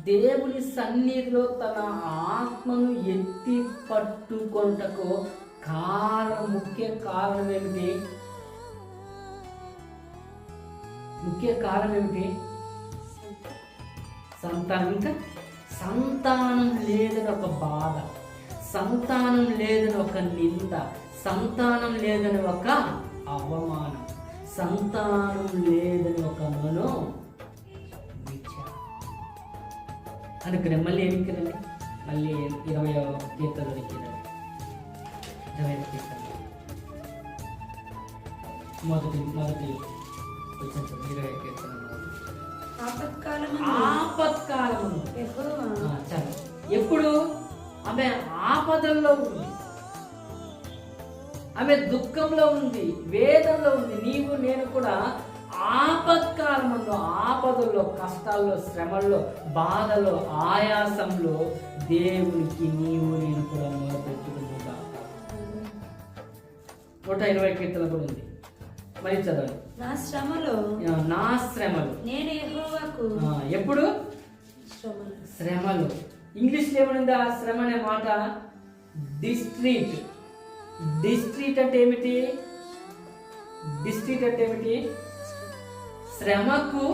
దేవుని సన్నిధిలో తన ఆత్మను ఎత్తి పట్టుకొనుటకు ముఖ్య కారణం ఏమిటి? సంతానం. ఇంకా సంతానం లేదని ఒక బాధ, సంతానం లేదని ఒక నింద, సంతానం లేదని ఒక అవమానం, సంతానం లేదని ఒక అందుకనే మళ్ళీ ఏమిటి రండి, మళ్ళీ 20వ కీర్తనలోనికి రండి. 20వ కీర్తన మొదటి వచ్చిన 20వ కీర్తన ఆపత్కాలము. చాలు. ఎప్పుడు ఆమె ఆపదల్లో ఉంది, ఆమె దుఃఖంలో ఉంది, వేదనలో ఉంది. నీవు నేను కూడా ఆపత్కాలములో, ఆపదల్లో, కష్టాల్లో, శ్రమల్లో, బాధలో, ఆయాసంలో దేవునికి నీవు నేను కూడా మొదలుపెట్టుకుంటా. 120 కీర్తన కూడా ఉంది. మరి చదవండి. నా శ్రమలు నేను యెహోవాకు. ఎప్పుడు శ్రమలు. ఇంగ్లీష్లో ఏమనుంది ఆ శ్రమ అనే మాట? డిస్ట్రీట్. డిస్ట్రీట్ అంటే ఏమిటి? శ్రమకు